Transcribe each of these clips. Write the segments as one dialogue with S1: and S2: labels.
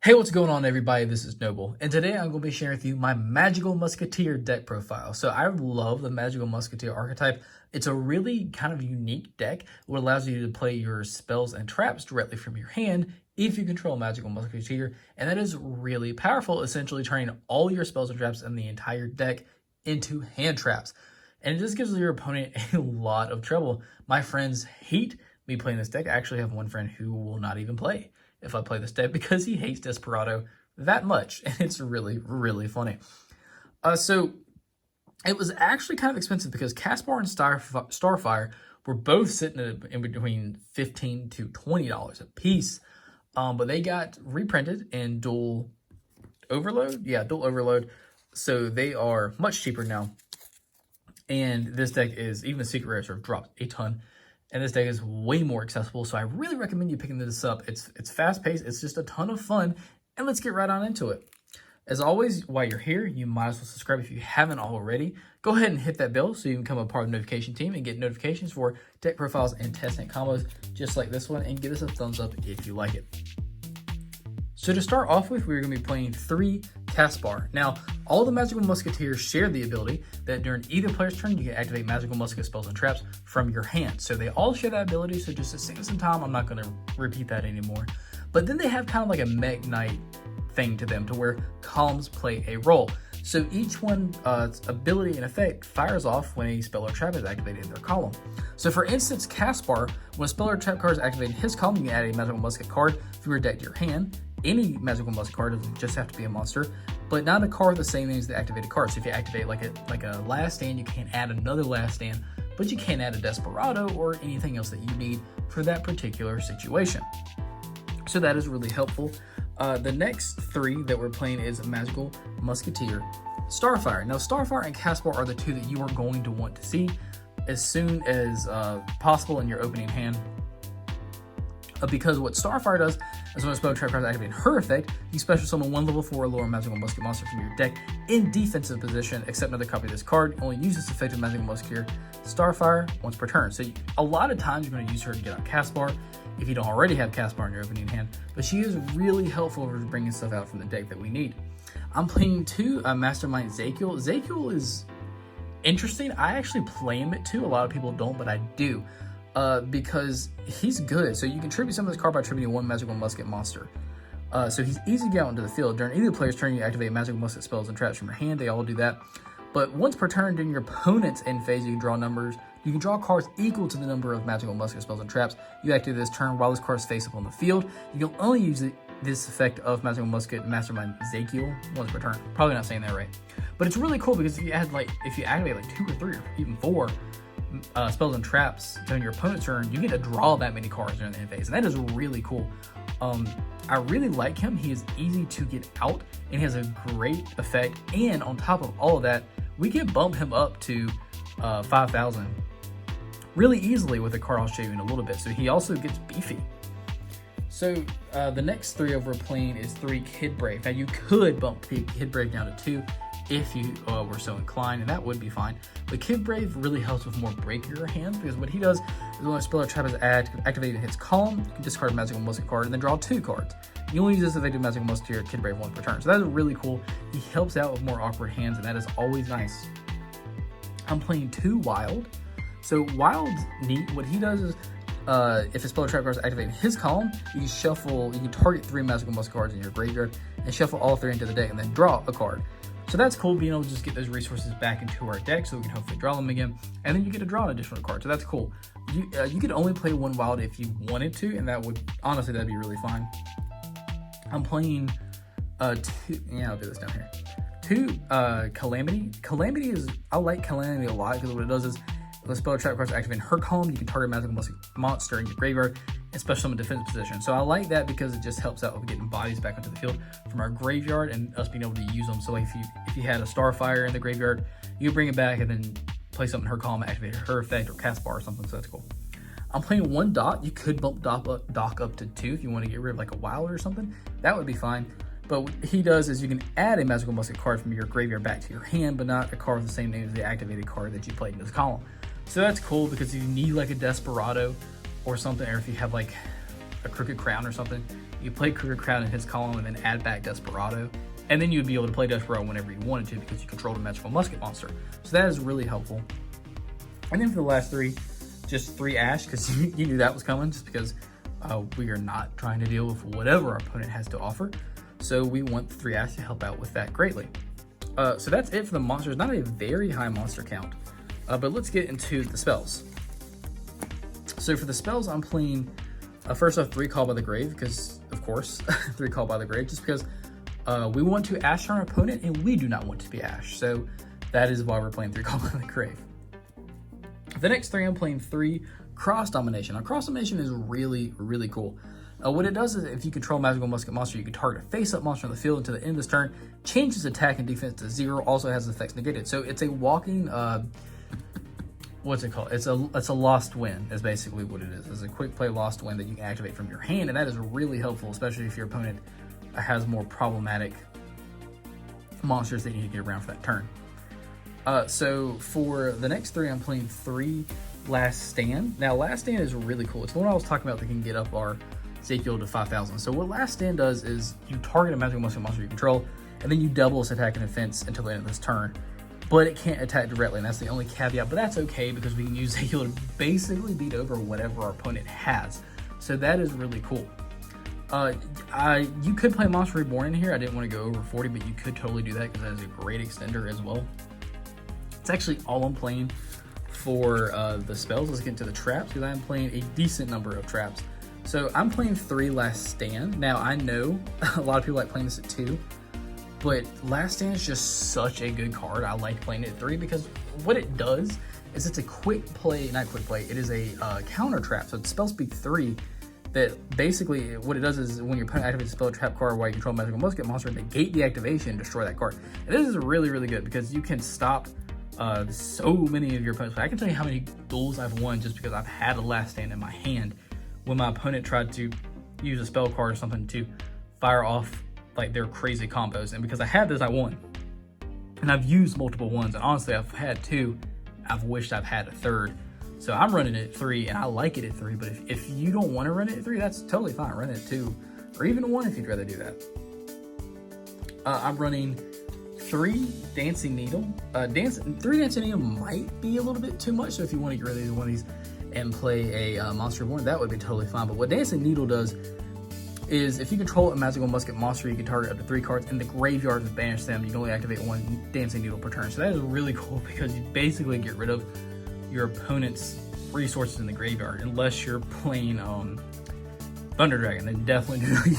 S1: Hey, what's going on, everybody? This is Noble, and today I'm going to be sharing with you my Magical Musketeer deck profile. So I love the Magical Musketeer archetype. It's a really kind of unique deck what allows you to play your spells and traps directly from your hand if you control Magical Musketeer, and that is really powerful, essentially turning all your spells and traps in the entire deck into hand traps. And it just gives your opponent a lot of trouble. My friends hate me playing this deck. I actually have one friend who will not even play if I play this deck because he hates Desperado that much, and it's really, really funny. So it was actually kind of expensive because Caspar and Starfire were both sitting in between $15 to $20 a piece, but they got reprinted in Dual Overload. Yeah, Dual Overload. So they are much cheaper now. And this deck is, even Secret Rare sort of dropped a ton. And this deck is way more accessible, so I really recommend you picking this up. It's fast-paced, it's just a ton of fun, and let's get right on into it. As always, while you're here, you might as well subscribe if you haven't already. Go ahead and hit that bell so you can become a part of the notification team and get notifications for deck profiles and testing combos just like this one, and give us a thumbs up if you like it. So to start off with, we're going to be playing 3 Caspar. Now, all the Magical Musketeers share the ability that during either player's turn, you can activate Magical Musket spells and traps from your hand. So they all share that ability, so just to save some time, I'm not going to repeat that anymore. But then they have kind of like a Mech Knight thing to them, to where columns play a role. So each one's ability and effect fires off when a spell or trap is activated in their column. So for instance, Caspar, when a spell or trap card is activated in his column, you can add a Magical Musket card from your deck to your hand. Any Magical Musket card doesn't just have to be a monster, but not a card the same name as the activated card. So if you activate like a last stand, you can't add another last stand, but you can add a Desperado or anything else that you need for that particular situation. So that is really helpful. The next 3 that we're playing is Magical Musketeer Starfire. Now, Starfire and Caspar are the 2 that you are going to want to see as soon as possible in your opening hand. Because what Starfire does is when a spell trap card is activating her effect, you special summon 1 level 4 or lower Magical Musket monster from your deck in defensive position, except another copy of this card. You only use this effective Magical Musketeer Starfire once per turn. So a lot of times you're going to use her to get out Caspar if you don't already have Caspar in your opening hand, but she is really helpful for bringing stuff out from the deck that we need. I'm playing 2 Mastermind Zakiel. Zakiel is interesting. I actually play him at 2. A lot of people don't, but I do. Because he's good. So you can tribute some of this card by tributing 1 Magical Musket monster. So he's easy to get out into the field. During either player's turn, you activate Magical Musket spells and traps from your hand. They all do that. But once per turn during your opponent's end phase, you can draw numbers. You can draw cards equal to the number of Magical Musket spells and traps you activate this turn while this card is face up on the field. You can only use this effect of Magical Musket Mastermind Zakiel once per turn. Probably not saying that right. But it's really cool because if you activate like 2 or 3 or even 4 spells and traps during your opponent's turn, you get to draw that many cards during the end phase, and that is really cool. I really like him. He is easy to get out, and he has a great effect. And on top of all of that, we can bump him up to 5,000 really easily with a card I'll show you in a little bit. So he also gets beefy. So the next 3 over playing is 3 Kid Brave. Now you could bump Kid Brave down to 2 if you were so inclined, and that would be fine. But Kid Brave really helps with more breakier hands, because what he does is when a spell or trap is activated in his column, you can discard a Magical Musket card and then draw 2 cards. You only use this effective Magical Musketeer Kid Brave once per turn. So that is really cool. He helps out with more awkward hands, and that is always nice. I'm playing 2 Wild. So Wild's neat. What he does is if a spell or trap card is activated in his column, you can target 3 Magical Musket cards in your graveyard and shuffle all 3 into the deck and then draw a card. So that's cool, being able to just get those resources back into our deck so we can hopefully draw them again. And then you get to draw an additional card, so that's cool. You could only play 1 Wild if you wanted to, and that would, honestly, that'd be really fine. I'm playing 2, yeah, I'll do this down here. 2 Calamity. Calamity is, I like Calamity a lot, because what it does is, if a spell or trap card is activated in her column, you can target a Magical Musket monster in your graveyard and special summon defense position. So I like that because it just helps out with getting bodies back onto the field from our graveyard and us being able to use them. So like if you had a Starfire in the graveyard, you bring it back and then play something in her column, activate her effect, or Caspar or something, so that's cool. I'm playing 1 Doc. You could bump Doc up to 2 if you want to get rid of like a Wild or something. That would be fine. But what he does is you can add a Magical Musket card from your graveyard back to your hand, but not a card with the same name as the activated card that you played in this column. So that's cool, because if you need like a Desperado or something, or if you have like a Crooked Crown or something, you play Crooked Crown in his column and then add back Desperado. And then you'd be able to play Desperado whenever you wanted to because you controlled a magical musket monster. So that is really helpful. And then for the last 3, just 3 Ash, because you knew that was coming, just because we are not trying to deal with whatever our opponent has to offer. So we want 3 Ash to help out with that greatly. So that's it for the monsters. Not a very high monster count, but let's get into the spells. So for the spells, I'm playing, first off, 3 Call by the Grave, because, of course, 3 Call by the Grave, just because we want to Ash our opponent, and we do not want to be Ash. So that is why we're playing 3 Call by the Grave. The next 3, I'm playing 3 Cross Domination. Now, Cross Domination is really, really cool. What it does is, if you control Magical Musket monster, you can target a face-up monster on the field until the end of this turn, change its attack and defense to 0, also has effects negated. So it's a walking, what's it called? It's a lost win, is basically what it is. It's a quick play lost win that you can activate from your hand, and that is really helpful, especially if your opponent has more problematic monsters that you need to get around for that turn. So for the next 3, I'm playing 3 Last Stand. Now, Last Stand is really cool. It's the one I was talking about that can get up our Ezekiel to 5,000. So what Last Stand does is you target a magical musket monster you control, and then you double its attack and defense until the end of this turn. But it can't attack directly, and that's the only caveat. But that's okay because we can use Ezekiel to basically beat over whatever our opponent has. So that is really cool. You could play Monster Reborn in here. I didn't want to go over 40, but you could totally do that because that is a great extender as well. It's actually all I'm playing for the spells. Let's get into the traps because I'm playing a decent number of traps. So I'm playing 3 Last Stand. Now, I know a lot of people like playing this at 2, but Last Stand is just such a good card. I like playing it at 3 because what it does is it's a quick play, not quick play, it is a counter trap. So it's spell speed 3 that basically what it does is when your opponent activates a spell trap card while you control Magical Musket monster, negate the activation and destroy that card. And this is really, really good because you can stop so many of your opponents. I can tell you how many duels I've won just because I've had a Last Stand in my hand when my opponent tried to use a spell card or something to fire off like their crazy combos. And because I had this, I won. And I've used multiple ones, and honestly, I've had 2. I've wished I've had a 3rd. So I'm running it at 3, and I like it at 3, but if you don't want to run it at 3, that's totally fine. Run it at 2, or even 1 if you'd rather do that. I'm running 3 Dancing Needle. 3 Dancing Needle might be a little bit too much, so if you want to get rid of either one of these and play a Monster Reborn, that would be totally fine. But what Dancing Needle does is if you control a Magical Musket monster, you can target up to 3 cards in the graveyard and banish them. You can only activate 1 Dancing Needle per turn. So that is really cool because you basically get rid of your opponent's resources in the graveyard unless you're playing Thunder Dragon. Then definitely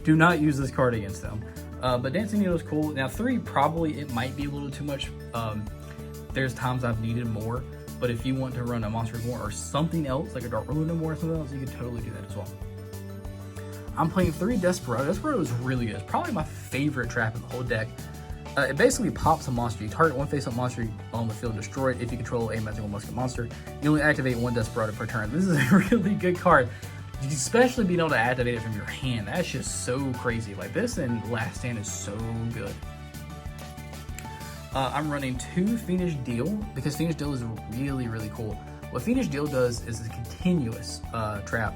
S1: do not use this card against them. But Dancing Needle is cool. Now 3, probably it might be a little too much. There's times I've needed more, but if you want to run a Monster Reborn or something else, like a Dark Ruin or something else, you can totally do that as well. I'm playing 3 Desperado. Desperado is really good. It's probably my favorite trap in the whole deck. It basically pops a monster. You target 1 face-up monster on the field and destroy it. If you control a Magical Musket monster, you only activate 1 Desperado per turn. This is a really good card, especially being able to activate it from your hand. That's just so crazy. Like this and Last Stand is so good. I'm running 2 Fiendish Deal because Fiendish Deal is really, really cool. What Fiendish Deal does is a continuous trap.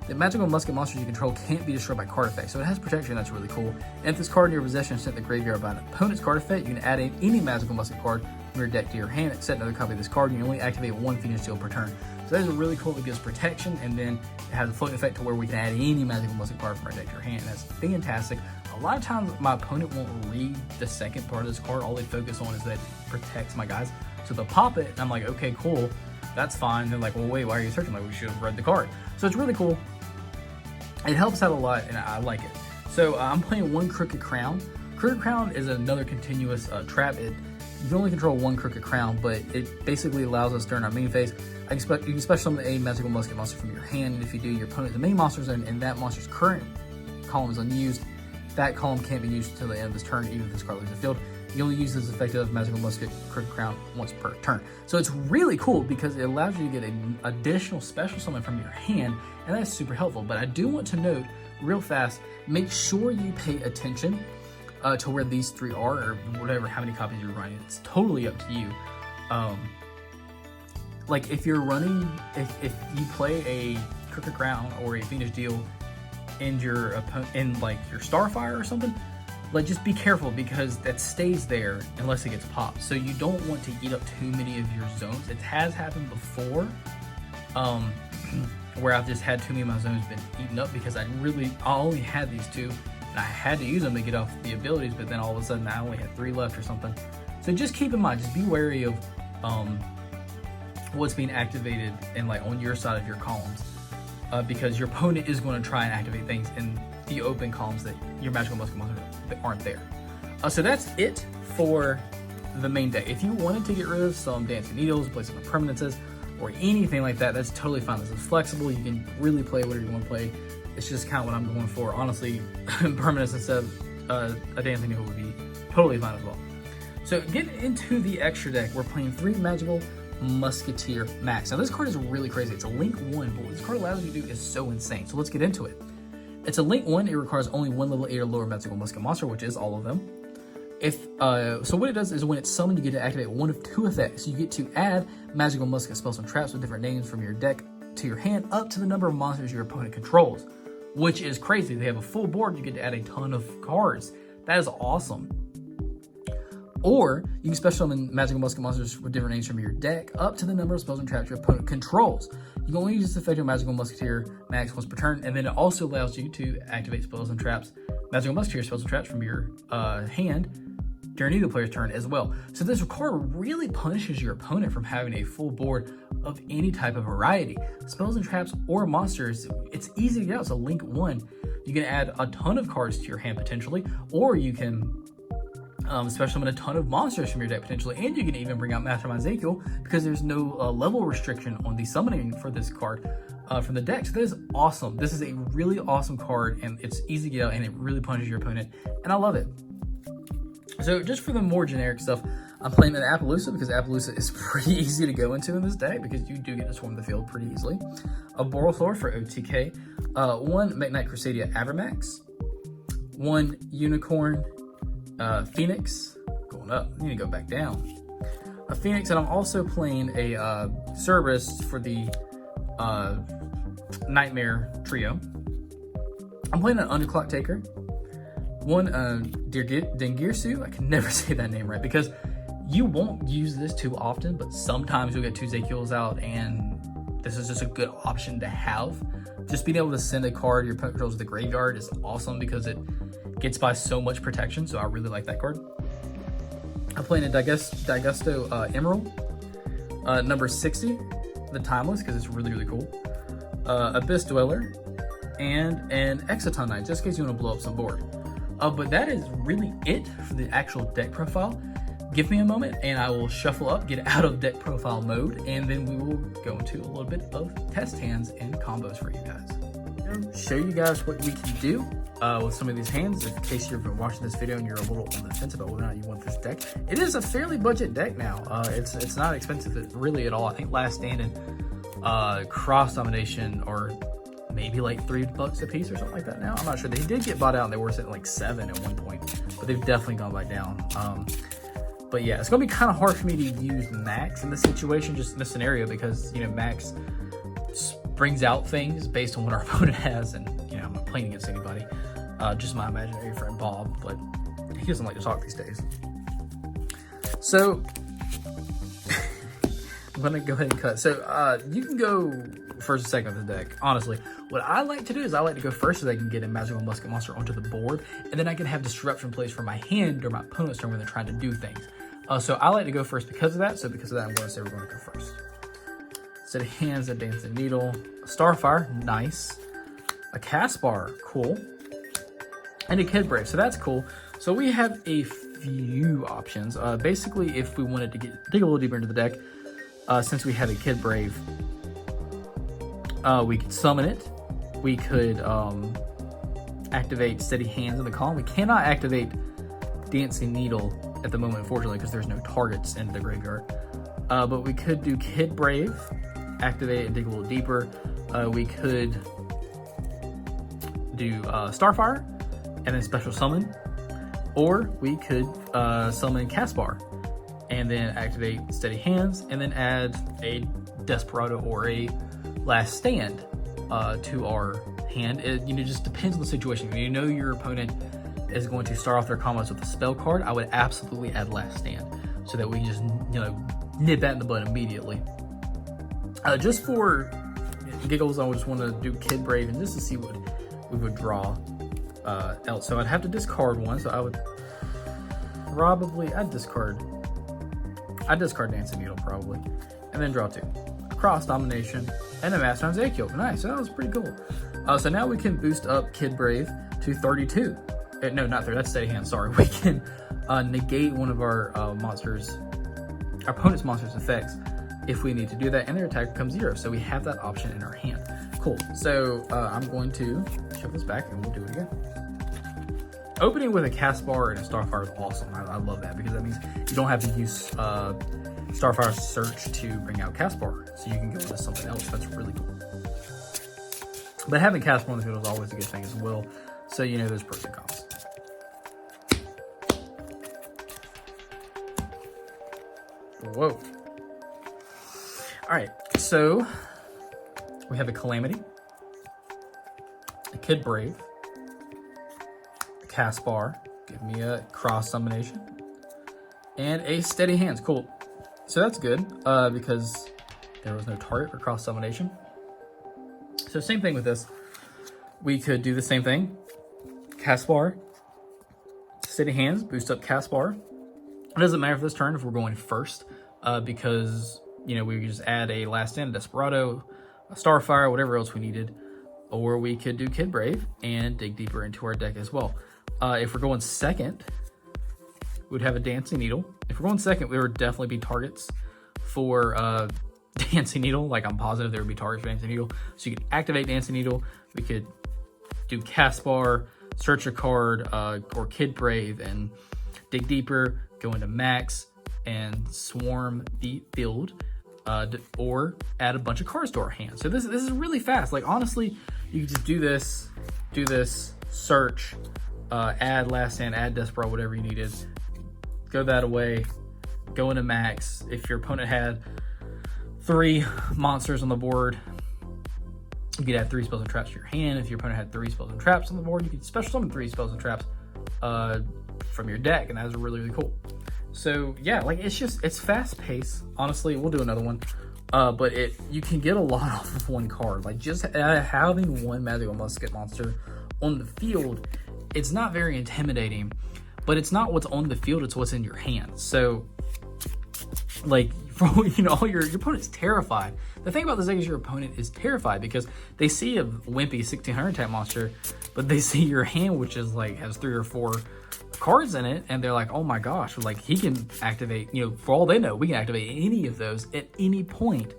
S1: The Magical Musket monsters you control can't be destroyed by card effects, so it has protection. That's really cool. And if this card in your possession is sent to the graveyard by an opponent's card effect, you can add in any Magical Musket card from your deck to your hand and set another copy of this card, and you only activate 1 Fiendish Deal per turn. So that is really cool. It gives protection, and then it has a floating effect to where we can add any Magical Musket card from our deck to your hand, and that's fantastic. A lot of times my opponent won't read the second part of this card. All they focus on is that it protects my guys. So they'll pop it, and I'm like, okay, cool, that's fine. They're like, well, wait, why are you searching? Like, we should have read the card. So it's really cool. It helps out a lot, and I like it. So I'm playing 1 Crooked Crown. Crooked Crown is another continuous trap. You can only control 1 Crooked Crown, but it basically allows us during our main phase. You can special summon a Magical Musket monster from your hand, and if you do, your opponent, the main monsters and that monster's current column is unused. That column can't be used until the end of this turn, even if this card leaves the field. You only use this effective Magical Musket Crooked Crown once per turn. So it's really cool because it allows you to get an additional special summon from your hand, and that's super helpful. But I do want to note real fast, make sure you pay attention to where these 3 are, or whatever, how many copies you're running. It's totally up to you. Like if you're running, if you play a Crooked Crown or a Fiendish Deal in your like your Starfire or something, like just be careful because that stays there unless it gets popped. So you don't want to eat up too many of your zones. It has happened before, where I've just had too many of my zones been eaten up because I only had these two and I had to use them to get off the abilities, but then all of a sudden I only had 3 left or something. So just keep in mind, just be wary of what's being activated and like on your side of your columns, because your opponent is going to try and activate things in the open columns that your magical musket monsters that aren't there. So that's it for the main deck. If you wanted to get rid of some Dancing Needles, play some Permanences, or anything like that, that's totally fine. This is flexible. You can really play whatever you want to play. It's just kind of what I'm going for. Honestly, Permanence instead of a Dancing Needle would be totally fine as well. So getting into the extra deck, we're playing 3 Magical Musketeer Max. Now this card is really crazy. It's a Link 1, but what this card allows you to do is so insane. So let's get into it. It's a Link 1. It requires only 1 level 8 or lower Magical Musket monster, which is all of them. So what it does is when it's summoned, you get to activate 1 of 2 effects. You get to add Magical Musket spells and traps with different names from your deck to your hand up to the number of monsters your opponent controls, which is crazy. They have a full board. You get to add a ton of cards. That is awesome. Or you can special summon Magical Musket monsters with different names from your deck up to the number of spells and traps your opponent controls. You can only use this effect on Magical Musketeer Max once per turn, and then it also allows you to activate spells and traps, Magical Musketeer spells and traps from your hand during either player's turn as well. So this card really punishes your opponent from having a full board of any type of variety. Spells and traps or monsters, it's easy to get out. So Link 1, you can add a ton of cards to your hand potentially, or you can special summon a ton of monsters from your deck potentially, and you can even bring out Mastermind Ezekiel because there's no level restriction on the summoning for this card from the deck. So that is awesome. This is a really awesome card, and it's easy to get out, and it really punishes your opponent, and I love it. So just for the more generic stuff, I'm playing an Appaloosa because Appaloosa is pretty easy to go into in this deck because you do get to swarm the field pretty easily. A Borylthor for OTK, 1 Mekk-Knight Crusadia Avermax, 1 Unicorn Phoenix, going up, I need to go back down. A Phoenix, and I'm also playing a Cerberus for the Nightmare Trio. I'm playing an Underclock Taker, 1 Dengirsu, I can never say that name right because you won't use this too often, but sometimes you'll get 2 Ezekiels out, and this is just a good option to have. Just being able to send a card your opponent controls to the graveyard is awesome because it gets by so much protection, so I really like that card. I'm playing a Daigusto Emerald, number 60, the Timeless, because it's really, really cool. Abyss Dweller, and an Exciton Knight, just in case you want to blow up some board. But that is really it for the actual deck profile. Give me a moment, and I will shuffle up, get out of deck profile mode, and then we will go into a little bit of test hands and combos for you guys. Show you guys what we can do with some of these hands, in case you've been watching this video and you're a little on the fence about whether or not you want this deck. It is a fairly budget deck now. It's not expensive really at all. I think Last Stand and Cross Domination are maybe like $3 a piece or something like that now. I'm not sure. They did get bought out and they were sitting like 7 at one point, but they've definitely gone back down. But yeah, it's gonna be kind of hard for me to use Max in this situation, just in this scenario, because you know Max brings out things based on what our opponent has, and you know I'm not playing against anybody, just my imaginary friend Bob, but he doesn't like to talk these days. So I'm gonna go ahead and cut. So you can go first and second of the deck. Honestly, what I like to do is I like to go first so that I can get a Magical Musket monster onto the board, and then I can have disruption plays for my hand during my opponent's turn when they're trying to do things. So I like to go first because of that. So because of that, I'm going to say we're going to go first. Set of hands, a Dancing Needle, a Starfire, nice, a Caspar, cool, and a Kid Brave. So that's cool. So we have a few options. Basically, if we wanted to dig a little deeper into the deck, since we have a Kid Brave, we could summon it. We could activate Steady Hands in the column. We cannot activate Dancing Needle at the moment, unfortunately, because there's no targets in the graveyard. But we could do Kid Brave, activate and dig a little deeper. We could do Starfire and then special summon, or we could summon Caspar and then activate Steady Hands and then add a Desperado or a Last Stand to our hand. It just depends on the situation. If you know your opponent is going to start off their combos with a spell card, I would absolutely add Last Stand so that we can just nip that in the bud immediately. Just for giggles, I just want to do Kid Brave and just to see what we would draw else. So I'd have to discard one. So I would probably I'd discard Dancing Needle probably, and then draw 2. Cross Domination and a Mastermind's Acule. Nice, so that was pretty cool. So now we can boost up Kid Brave to 32. No, not 30. That's Steady Hand. Sorry. We can negate one of our opponent's monster's effects if we need to do that, and their attack becomes 0. So we have that option in our hand. Cool. So I'm going to shove this back, and we'll do it again. Opening with a Caspar and a Starfire is awesome. I love that because that means you don't have to use Starfire Search to bring out Caspar, so you can go into something else. That's really cool. But having Caspar on the field is always a good thing as well. So there's pros and cons. Whoa. All right, so we have a Calamity, a Kid Brave, a Caspar, give me a Cross Domination, and a Steady Hands. Cool. So that's good because there was no target for Cross Domination. So same thing with this. We could do the same thing. Caspar, Steady Hands, boost up Caspar. It doesn't matter for this turn if we're going first because, we could just add a Last Stand, a Desperado, a Starfire, whatever else we needed. Or we could do Kid Brave and dig deeper into our deck as well. If we're going second, we'd have a Dancing Needle. If we're going second, there would definitely be targets for Dancing Needle. Like, I'm positive there would be targets for Dancing Needle. So you could activate Dancing Needle. We could do Caspar, search a card, or Kid Brave and dig deeper, go into max, and swarm the field, or add a bunch of cards to our hand. So this is really fast. Like, honestly, you can just do this, search, add Last Stand, add Desperado, whatever you needed, go that away, go into max. If your opponent had 3 monsters on the board, you could add 3 spells and traps to your hand. If your opponent had 3 spells and traps on the board, you could special summon 3 spells and traps from your deck, and that's really, really cool. So yeah, like, it's fast paced. Honestly, we'll do another one, but you can get a lot off of one card. Like, just having one Magical Musket monster on the field, it's not very intimidating, but it's not what's on the field, it's what's in your hand. So, like, your opponent's terrified. The thing about this deck is your opponent is terrified because they see a wimpy 1600 type monster, but they see your hand, which is like has 3 or 4 cards in it, and they're like, oh my gosh, like, he can activate, for all they know, we can activate any of those at any point.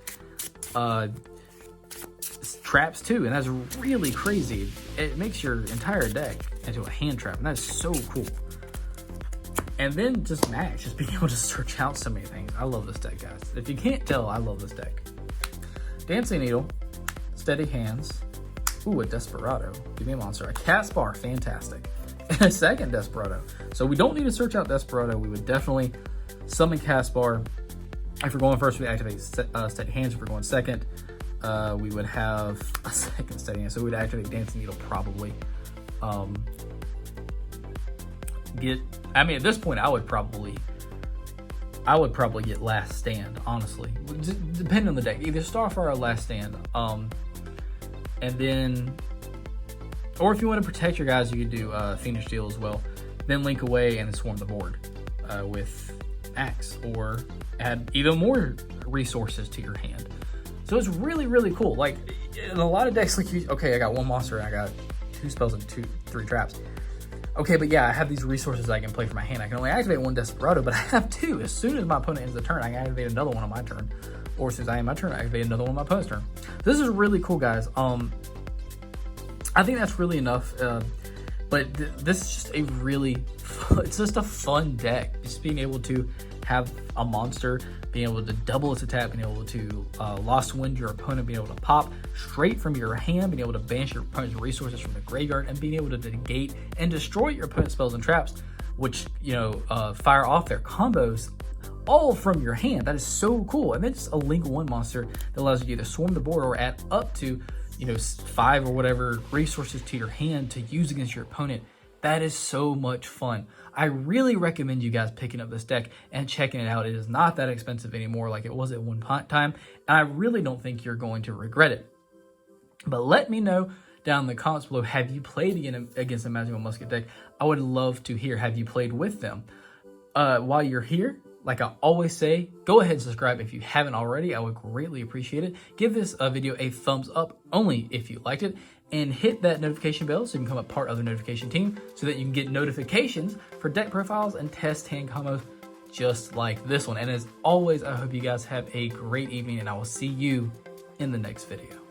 S1: Traps too, and that's really crazy. It makes your entire deck into a hand trap, and that's so cool. And then just max, just being able to search out so many things. I love this deck, guys. If you can't tell, I love this deck. Dancing Needle, Steady Hands, ooh, a Desperado, give me a monster, a Caspar, fantastic, and a second Desperado. So we don't need to search out Desperado. We would definitely summon Caspar. If we're going first, we activate Steady Hands. If we're going second, we would have a second Steady Hand. So we would activate Dancing Needle probably. At this point, I would probably get Last Stand, honestly. Depending on the deck. Either Starfire or Last Stand. And then, or if you want to protect your guys, you could do Fiendish Steel as well. Then link away and then swarm the board with Axe, or add even more resources to your hand. So it's really, really cool. Like, in a lot of decks, like, okay, I got 1 monster and I got 2 spells and 3 traps. Okay, but yeah, I have these resources I can play for my hand. I can only activate 1 Desperado, but I have 2. As soon as my opponent ends the turn, I can activate another one on my turn. Or as soon as I end my turn, I activate another one on my opponent's turn. This is really cool, guys. I think that's really enough. But this is just a really, it's just a fun deck. Just being able to have a monster, being able to double its attack, being able to lost wind your opponent, being able to pop straight from your hand, being able to banish your opponent's resources from the graveyard, and being able to negate and destroy your opponent's spells and traps, which, fire off their combos, all from your hand. That is so cool. And then just a Link 1 monster that allows you to either swarm the board or add up to, 5 or whatever resources to your hand to use against your opponent. That is so much fun. I really recommend you guys picking up this deck and checking it out. It is not that expensive anymore like it was at one time, and I really don't think you're going to regret it. But let me know down in the comments below, have you played against a Magical Musket deck? I would love to hear, have you played with them? While you're here, like I always say, go ahead and subscribe if you haven't already. I would greatly appreciate it. Give this video a thumbs up only if you liked it, and hit that notification bell so you can become a part of the notification team so that you can get notifications for deck profiles and test hand combos just like this one. And as always, I hope you guys have a great evening, and I will see you in the next video.